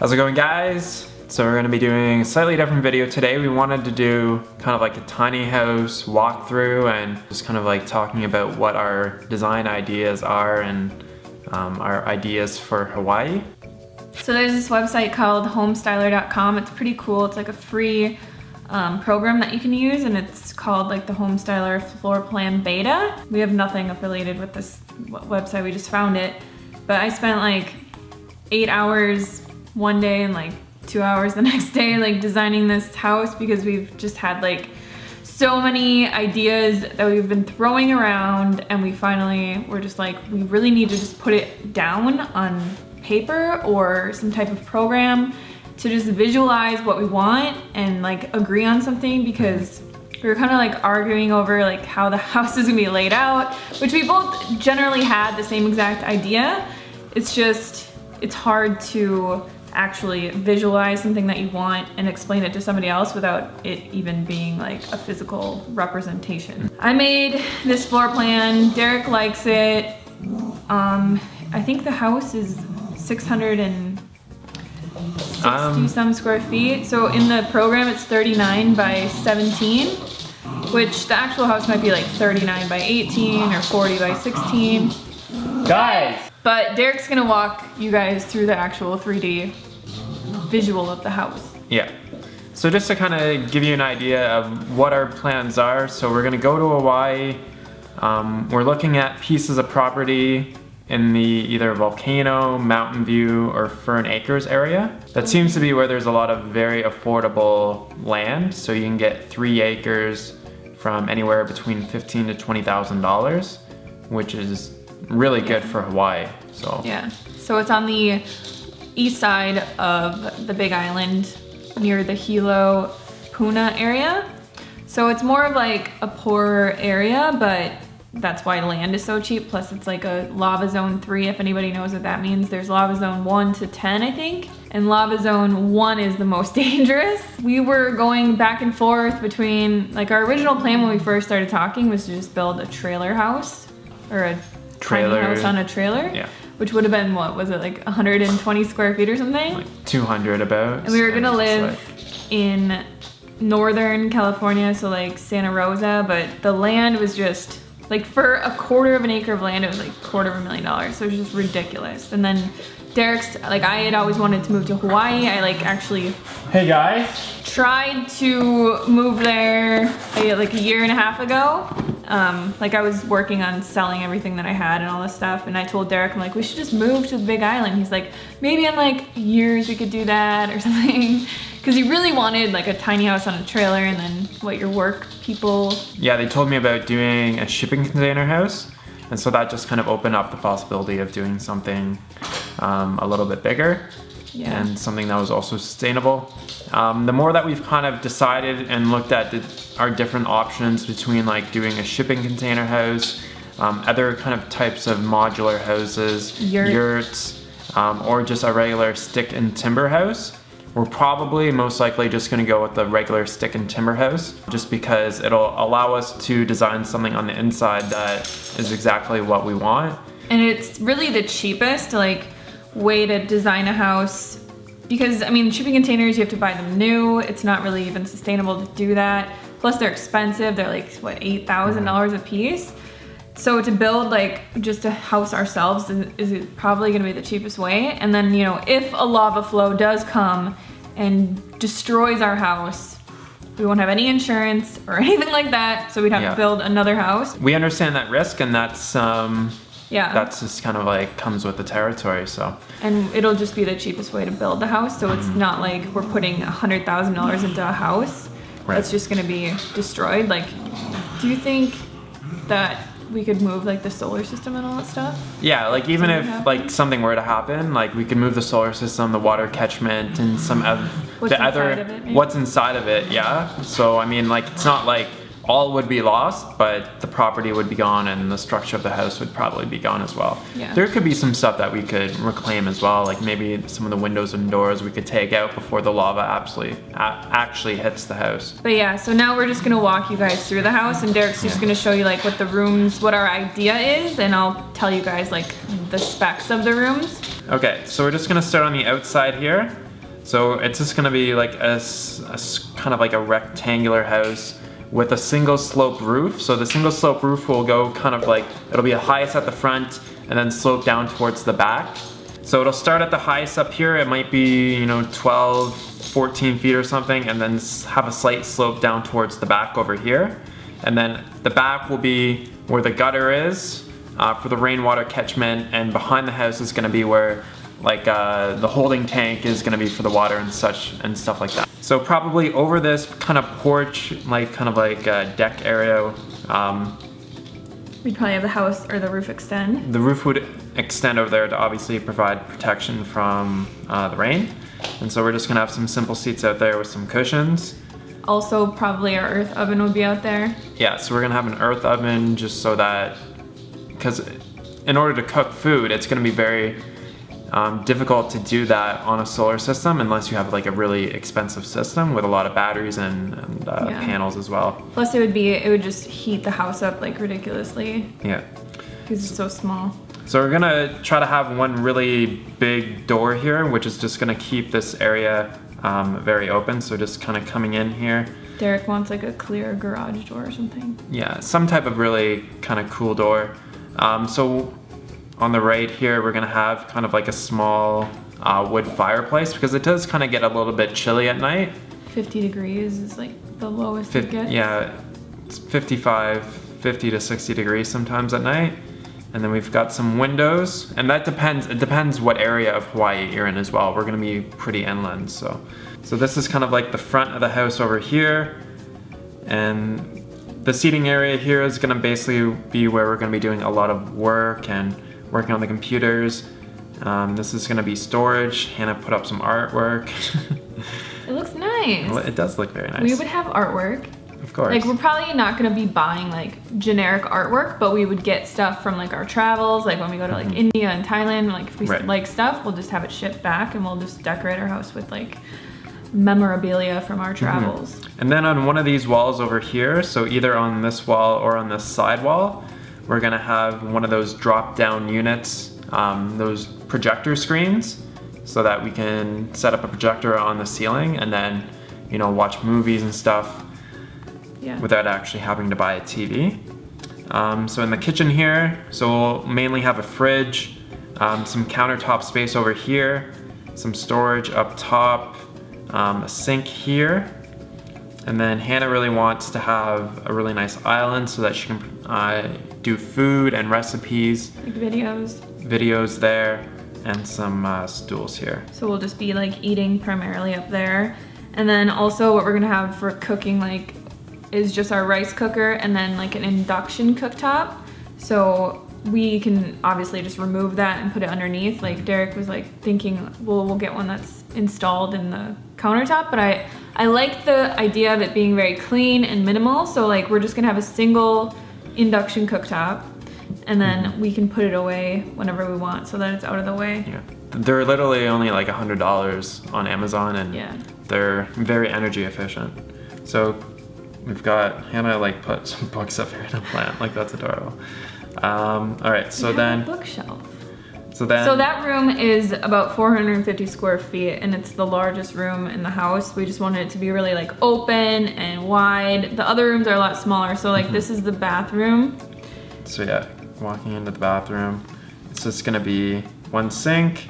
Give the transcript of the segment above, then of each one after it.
How's it going, guys? So we're going to be doing a slightly different video today. We wanted to do kind of like a tiny house walkthrough and just kind of like talking about what our design ideas are and our ideas for Hawaii. So there's this website called homestyler.com. It's pretty cool. It's like a free program that you can use, and it's called like the Homestyler Floor Plan Beta. We have nothing affiliated with this website. We just found it. But I spent like 8 hours one day and like 2 hours the next day like designing this house because we've just had like so many ideas that we've been throwing around, and we finally were just like, we really need to just put it down on paper or some type of program to just visualize what we want and like agree on something, because we were kind of like arguing over like how the house is gonna be laid out, which we both generally had the same exact idea. It's just, it's hard to actually visualize something that you want and explain it to somebody else without it even being like a physical representation. I made this floor plan. Derek likes it. I think the house is 660 some square feet. So in the program it's 39 by 17, which the actual house might be like 39 by 18 or 40 by 16. Guys! But Derek's gonna walk you guys through the actual 3D visual of the house. Yeah. So just to kind of give you an idea of what our plans are, so we're gonna go to Hawaii. We're looking at pieces of property in the either Volcano, Mountain View, or Fern Acres area. That seems to be where there's a lot of very affordable land. So you can get 3 acres from anywhere between $15,000 to $20,000, which is really good for Hawaii. So yeah, so it's on the east side of the Big Island near the Hilo Puna area. So it's more of like a poorer area, but that's why land is so cheap. Plus it's like a lava zone 3, if anybody knows what that means. There's lava zone 1 to 10, I think. And lava zone 1 is the most dangerous. We were going back and forth between, like, our original plan when we first started talking was to just build a trailer house or a trailer house on a trailer. Yeah. Which would have been, what was it, like 120 square feet or something? Like 200 about. And we were gonna live in Northern California, so like Santa Rosa, but the land was just, like, for a quarter of an acre of land, it was like $250,000, so it was just ridiculous. And then Derek's, like, I had always wanted to move to Hawaii. I like actually Hey guys! tried to move there like a year and a half ago. Like, I was working on selling everything that I had and all this stuff, and I told Derek, I'm like, we should just move to the Big Island. He's like, maybe in like years we could do that or something. Because he really wanted like a tiny house on a trailer, and then what, your work people. Yeah, they told me about doing a shipping container house, and so that just kind of opened up the possibility of doing something a little bit bigger. Yeah. And something that was also sustainable. The more that we've kind of decided and looked at our different options between like doing a shipping container house, other kind of types of modular houses, yurts, or just a regular stick and timber house, we're probably most likely just going to go with the regular stick and timber house, just because it'll allow us to design something on the inside that is exactly what we want. And it's really the cheapest like way to design a house, because I mean, shipping containers, you have to buy them new. It's not really even sustainable to do that. Plus they're expensive. They're like, what, $8,000 a piece. So to build like just a house ourselves is probably gonna be the cheapest way. And then, you know, if a lava flow does come and destroys our house, we won't have any insurance or anything like that. So we'd have to build another house. We understand that risk, and that's yeah, that's just kind of like comes with the territory. So, and it'll just be the cheapest way to build the house, so it's not like we're putting $100,000 into a house that's just gonna be destroyed. Like, do you think that we could move like the solar system and all that stuff? Yeah, like even if like something were to happen, like we could move the solar system, the water catchment, and some of what's inside of it. Yeah. So I mean, like, it's not like all would be lost, but the property would be gone and the structure of the house would probably be gone as well. Yeah. There could be some stuff that we could reclaim as well, like maybe some of the windows and doors we could take out before the lava actually hits the house. But yeah, so now we're just gonna walk you guys through the house, and Derek's just gonna show you like what the rooms, what our idea is, and I'll tell you guys like the specs of the rooms. Okay, so we're just gonna start on the outside here. So it's just gonna be like kind of like a rectangular house with a single slope roof. So the single slope roof will go kind of like, it'll be the highest at the front and then slope down towards the back. So it'll start at the highest up here. It might be, 12, 14 feet or something, and then have a slight slope down towards the back over here. And then the back will be where the gutter is for the rainwater catchment, and behind the house is gonna be where like the holding tank is gonna be for the water and stuff like that. So probably over this kind of porch, kind of like deck area, we'd probably have the house or the roof extend. the roof would extend over there to obviously provide protection from the rain. And so we're just gonna have some simple seats out there with some cushions. Also, probably our earth oven would be out there. Yeah, so we're gonna have an earth oven just so that, because in order to cook food, it's gonna be very difficult to do that on a solar system unless you have like a really expensive system with a lot of batteries and panels as well. Plus it would just heat the house up like ridiculously. Yeah. Because it's so small. So we're gonna try to have one really big door here, which is just gonna keep this area very open. So just kind of coming in here. Derek wants like a clear garage door or something. Yeah, some type of really kind of cool door. So on the right here, we're gonna have kind of like a small wood fireplace because it does kind of get a little bit chilly at night. 50 degrees is like the lowest it gets. Yeah, it's 50 to 60 degrees sometimes at night. And then we've got some windows, and it depends what area of Hawaii you're in as well. We're gonna be pretty inland, so this is kind of like the front of the house over here. And the seating area here is gonna basically be where we're gonna be doing a lot of work and working on the computers. This is gonna be storage. Hannah put up some artwork. It looks nice. Well, it does look very nice. We would have artwork. Of course. Like, we're probably not gonna be buying like generic artwork, but we would get stuff from like our travels, like when we go to like India and Thailand. Like if we like stuff, we'll just have it shipped back and we'll just decorate our house with like memorabilia from our travels. And then on one of these walls over here, so either on this wall or on this side wall, we're gonna have one of those drop-down units, those projector screens, so that we can set up a projector on the ceiling and then, watch movies and stuff without actually having to buy a TV. So in the kitchen here, so we'll mainly have a fridge, some countertop space over here, some storage up top, a sink here, and then Hannah really wants to have a really nice island so that she can do food and recipes. Like videos there, and some stools here. So we'll just be like eating primarily up there. And then also what we're gonna have for cooking is just our rice cooker and then like an induction cooktop. So we can obviously just remove that and put it underneath. Like Derek was like thinking, we'll get one that's installed in the countertop, but I like the idea of it being very clean and minimal. So like we're just gonna have a single induction cooktop and then we can put it away whenever we want so that it's out of the way. Yeah. They're literally only like $100 on Amazon, and they're very energy efficient. So we've got Hannah put some books up here in a plant, that's adorable. All right, so then a bookshelf. So that room is about 450 square feet, and it's the largest room in the house. We just wanted it to be really open and wide. The other rooms are a lot smaller, so this is the bathroom. So yeah, walking into the bathroom, it's just gonna be one sink,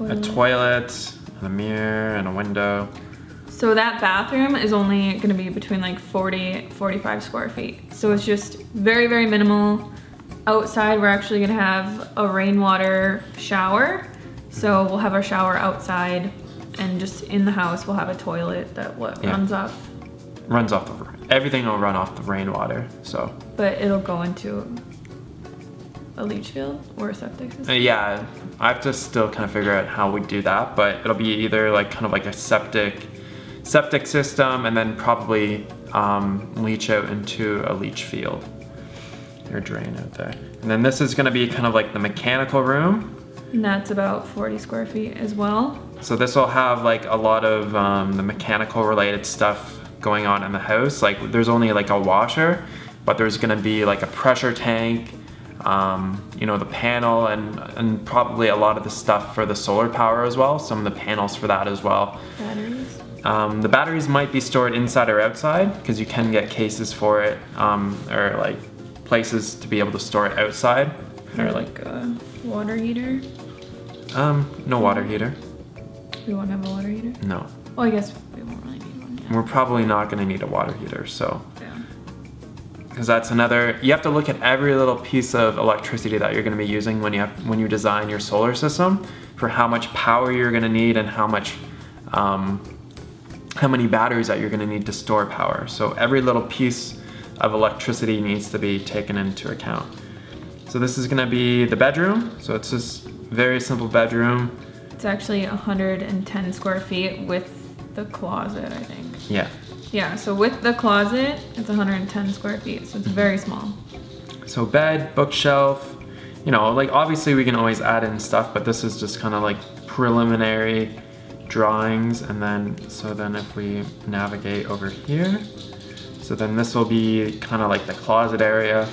a toilet, a mirror, and a window. So that bathroom is only gonna be between 40-45 square feet. So it's just very, very minimal. Outside, we're actually gonna have a rainwater shower. So we'll have our shower outside, and just in the house, we'll have a toilet that runs off. Everything will run off the rainwater, so. But it'll go into a leach field or a septic system? Yeah, I have to still kind of figure out how we do that, but it'll be either kind of like a septic system and then probably leach out into a leach field or drain out there. And then this is gonna be kind of like the mechanical room. And that's about 40 square feet as well. So this will have a lot of the mechanical related stuff going on in the house. There's only a washer, but there's gonna be a pressure tank, the panel and probably a lot of the stuff for the solar power as well. Some of the panels for that as well. Batteries. The batteries might be stored inside or outside because you can get cases for it, or like places to be able to store it outside. Or like a water heater. No water heater. We won't have a water heater? No. Well, I guess we won't really need one. Yeah. We're probably not going to need a water heater, so. Yeah. Because that's another, you have to look at every little piece of electricity that you're going to be using when you design your solar system for how much power you're going to need and how many batteries that you're going to need to store power. So every little piece of electricity needs to be taken into account. So this is going to be the bedroom. So it's this very simple bedroom. It's actually 110 square feet with the closet, I think. Yeah. Yeah, so with the closet, it's 110 square feet, so it's very small. So bed, bookshelf, like obviously we can always add in stuff, but this is just kind of like preliminary drawings. And then if we navigate over here, so then this will be kind of like the closet area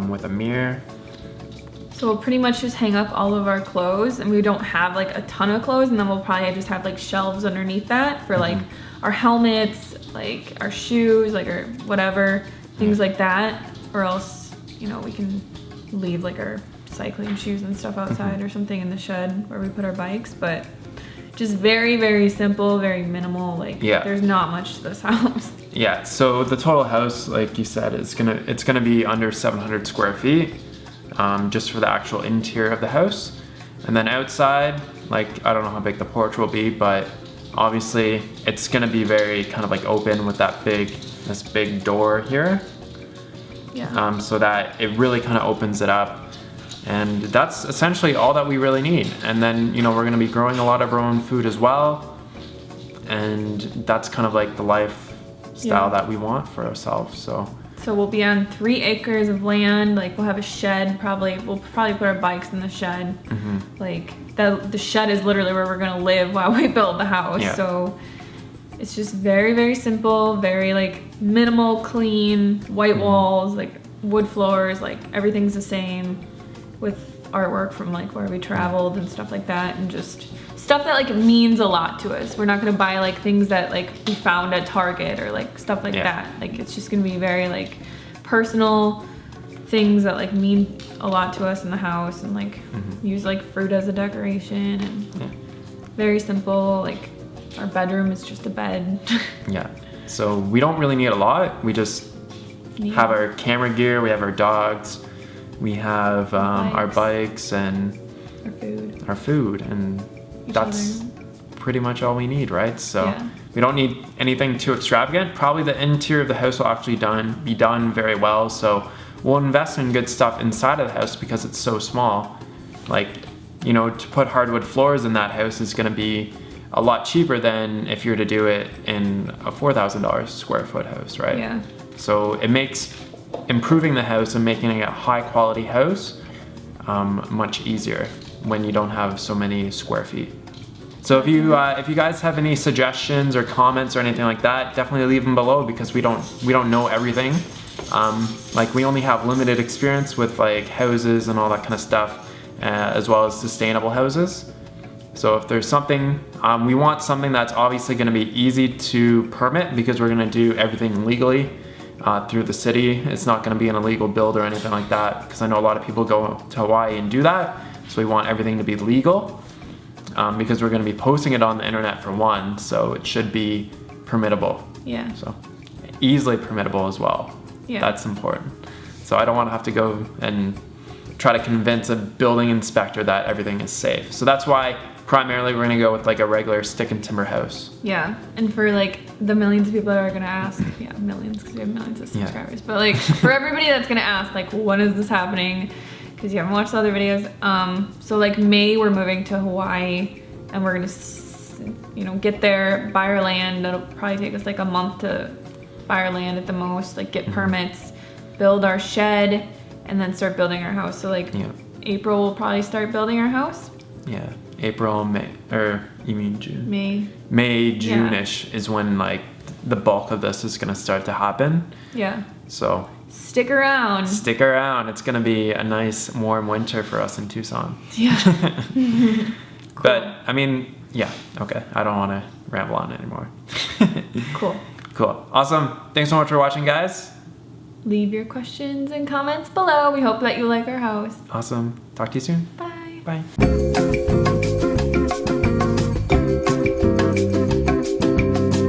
with a mirror. So we'll pretty much just hang up all of our clothes, and we don't have like a ton of clothes, and then we'll probably just have like shelves underneath that for like our helmets, like our shoes, like our whatever, things like that. Or else, we can leave like our cycling shoes and stuff outside or something in the shed where we put our bikes, but just very, very simple, very minimal. Like there's not much to this house. Yeah, so the total house, like you said, it's gonna be under 700 square feet. Just for the actual interior of the house. And then outside, like I don't know how big the porch will be, but obviously it's gonna be very kind of like open with this big door here. Yeah. So that it really kind of opens it up. And that's essentially all that we really need. And then, we're gonna be growing a lot of our own food as well. And that's kind of like the lifestyle that we want for ourselves, So we'll be on 3 acres of land. Like we'll have a shed. We'll probably put our bikes in the shed. Like the shed is literally where we're gonna live while we build the house. Yeah. So it's just very, very simple, very like minimal, clean, white walls, like wood floors, like everything's the same, with artwork from like where we traveled and stuff like that, and just stuff that like means a lot to us. We're not gonna buy like things that like we found at Target or like stuff like that. Like it's just gonna be very like personal things that like mean a lot to us in the house, and like use like fruit as a decoration, and very simple. Like our bedroom is just a bed. Yeah. So we don't really need a lot. We just have our camera gear, we have our dogs, we have our bikes and our food, and that's pretty much all we need, right? So we don't need anything too extravagant. Probably the interior of the house will actually be done very well. So we'll invest in good stuff inside of the house because it's so small. Like, to put hardwood floors in that house is going to be a lot cheaper than if you were to do it in a $4,000 square foot house, right? Yeah. So it makes improving the house and making it a high quality house much easier when you don't have so many square feet. So if you guys have any suggestions or comments or anything like that, definitely leave them below, because we don't know everything. Like we only have limited experience with like houses and all that kind of stuff, as well as sustainable houses. So if there's something, we want something that's obviously going to be easy to permit, because we're going to do everything legally through the city. It's not going to be an illegal build or anything like that, because I know a lot of people go to Hawaii and do that. So we want everything to be legal, because we're going to be posting it on the internet for one, so it should be permittable. Yeah. So easily permittable as well. Yeah. That's important. So I don't want to have to go and try to convince a building inspector that everything is safe. So that's why primarily we're going to go with like a regular stick and timber house. Yeah. And for like the millions of people that are going to ask, millions, because we have millions of subscribers, but like for everybody that's going to ask, like, when is this happening? Because you haven't watched the other videos. So like May, we're moving to Hawaii, and we're gonna, get there, buy our land. That'll probably take us like a month to buy our land at the most, like get permits, build our shed, and then start building our house. So like April, we'll probably start building our house. Yeah, April, May, or you mean June? May, June-ish is when like the bulk of this is gonna start to happen. Yeah. So Stick around. Stick around. It's gonna be a nice warm winter for us in Tucson. Yeah. But I mean, yeah, okay. I don't want to ramble on anymore. Cool. Cool. Awesome. Thanks so much for watching, guys. Leave your questions and comments below. We hope that you like our house. Awesome. Talk to you soon. Bye. Bye.